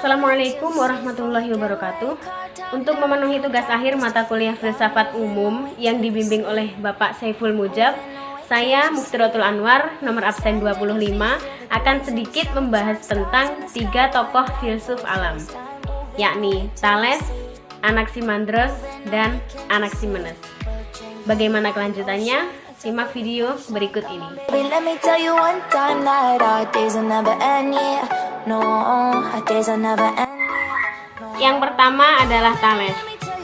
Assalamualaikum warahmatullahi wabarakatuh. Untuk memenuhi tugas akhir mata kuliah filsafat umum yang dibimbing oleh Bapak Saiful Mujab, saya Muftiratul Anwar, nomor absen 25, akan sedikit membahas tentang 3 tokoh filsuf alam, yakni Thales, Anaximandros, dan Anaximenes. Bagaimana kelanjutannya? Simak video berikut ini. Yang pertama adalah Thales.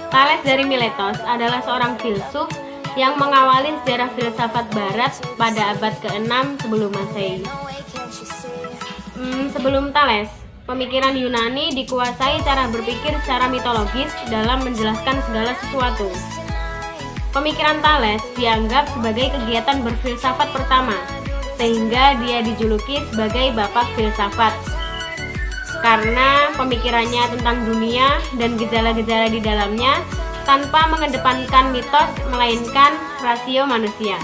Thales dari Miletos adalah seorang filsuf yang mengawali sejarah filsafat barat pada abad ke-6 sebelum Masehi. Sebelum Thales, pemikiran Yunani dikuasai cara berpikir secara mitologis dalam menjelaskan segala sesuatu. Pemikiran Thales dianggap sebagai kegiatan berfilsafat pertama, sehingga dia dijuluki sebagai bapak filsafat. Karena pemikirannya tentang dunia dan gejala-gejala di dalamnya tanpa mengedepankan mitos melainkan rasio manusia.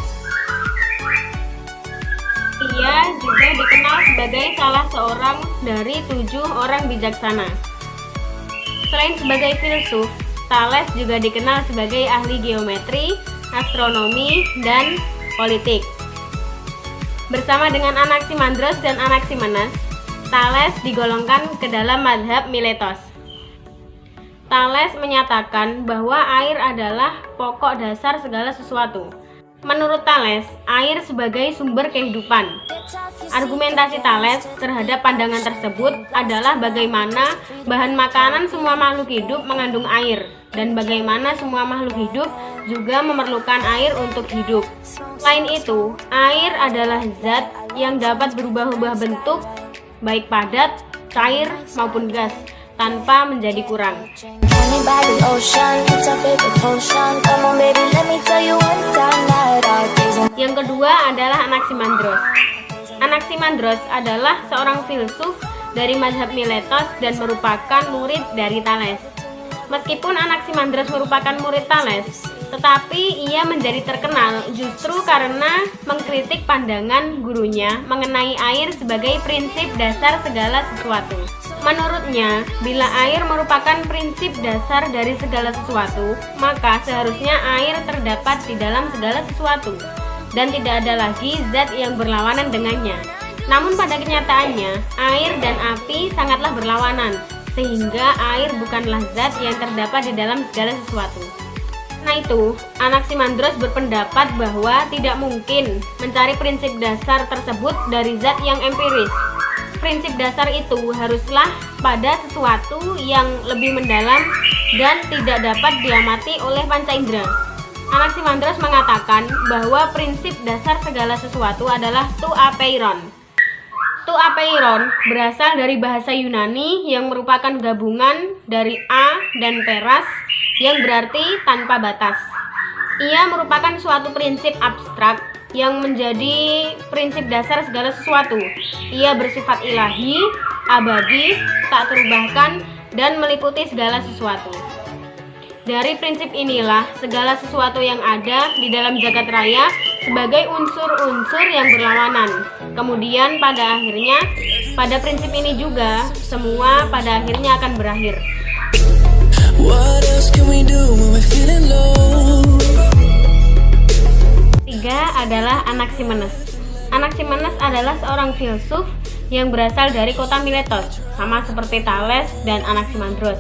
Ia juga dikenal sebagai salah seorang dari 7 orang bijaksana. Selain sebagai filsuf, Thales juga dikenal sebagai ahli geometri, astronomi, dan politik. Bersama dengan Anaximandros dan Anaximenes, Thales digolongkan ke dalam mazhab Miletos. Thales menyatakan bahwa air adalah pokok dasar segala sesuatu. Menurut Thales, air sebagai sumber kehidupan. Argumentasi Thales terhadap pandangan tersebut adalah bagaimana bahan makanan semua makhluk hidup mengandung air, dan bagaimana semua makhluk hidup juga memerlukan air untuk hidup. Selain itu, air adalah zat yang dapat berubah-ubah bentuk, baik padat, cair, maupun gas, tanpa menjadi kurang. Yang kedua adalah Anaximandros. Anaximandros adalah seorang filsuf dari mazhab Miletos dan merupakan murid dari Thales. Meskipun Anaximandros merupakan murid Thales, tetapi ia menjadi terkenal justru karena mengkritik pandangan gurunya mengenai air sebagai prinsip dasar segala sesuatu. Menurutnya, bila air merupakan prinsip dasar dari segala sesuatu, maka seharusnya air terdapat di dalam segala sesuatu, dan tidak ada lagi zat yang berlawanan dengannya. Namun pada kenyataannya, air dan api sangatlah berlawanan, sehingga air bukanlah zat yang terdapat di dalam segala sesuatu. Nah itu, Anaximandros berpendapat bahwa tidak mungkin mencari prinsip dasar tersebut dari zat yang empiris. Prinsip dasar itu haruslah pada sesuatu yang lebih mendalam dan tidak dapat diamati oleh panca indera. Anaximandros mengatakan bahwa prinsip dasar segala sesuatu adalah to apeiron. To apeiron berasal dari bahasa Yunani yang merupakan gabungan dari a dan peras yang berarti tanpa batas. Ia merupakan suatu prinsip abstrak yang menjadi prinsip dasar segala sesuatu. Ia bersifat ilahi, abadi, tak terubahkan, dan meliputi segala sesuatu. Dari prinsip inilah segala sesuatu yang ada di dalam jagat raya sebagai unsur-unsur yang berlawanan. Kemudian pada akhirnya, pada prinsip ini juga, semua pada akhirnya akan berakhir. Tiga adalah Anaximenes. Anaximenes adalah seorang filsuf yang berasal dari kota Miletos, sama seperti Thales dan Anaximandros.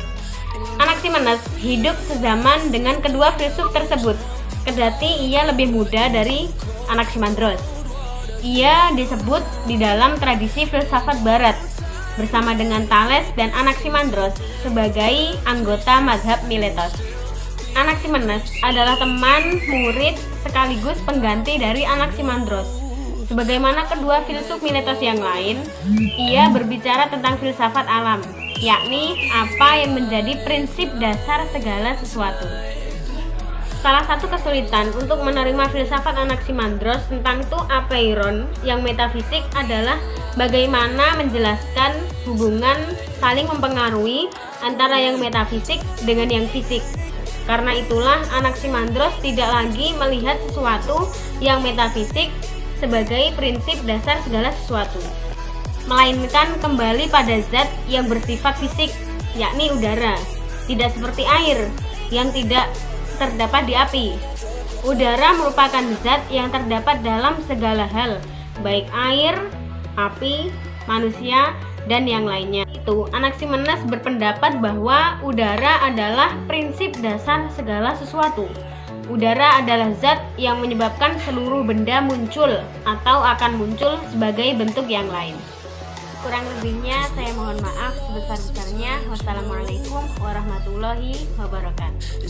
Anaximenes hidup sezaman dengan kedua filsuf tersebut, kendati ia lebih muda dari Anaximandros. Ia disebut di dalam tradisi filsafat barat bersama dengan Thales dan Anaximandros sebagai anggota mazhab Miletos. Anaximenes adalah teman, murid, sekaligus pengganti dari Anaximandros. Sebagaimana kedua filsuf Miletos yang lain, ia berbicara tentang filsafat alam, yakni apa yang menjadi prinsip dasar segala sesuatu. Salah satu kesulitan untuk menerima filsafat Anaximandros tentang to apeiron yang metafisik adalah bagaimana menjelaskan hubungan saling mempengaruhi antara yang metafisik dengan yang fisik. Karena itulah Anaximandros tidak lagi melihat sesuatu yang metafisik sebagai prinsip dasar segala sesuatu. melainkan kembali pada zat yang bersifat fisik, yakni udara, tidak seperti air yang tidak terdapat di api. Udara merupakan zat yang terdapat dalam segala hal, baik air, api, manusia, dan yang lainnya. Itu Anaximenes berpendapat bahwa udara adalah prinsip dasar segala sesuatu. Udara adalah zat yang menyebabkan seluruh benda muncul atau akan muncul sebagai bentuk yang lain. Kurang lebihnya saya mohon maaf sebesar-besarnya. Wassalamualaikum warahmatullahi wabarakatuh.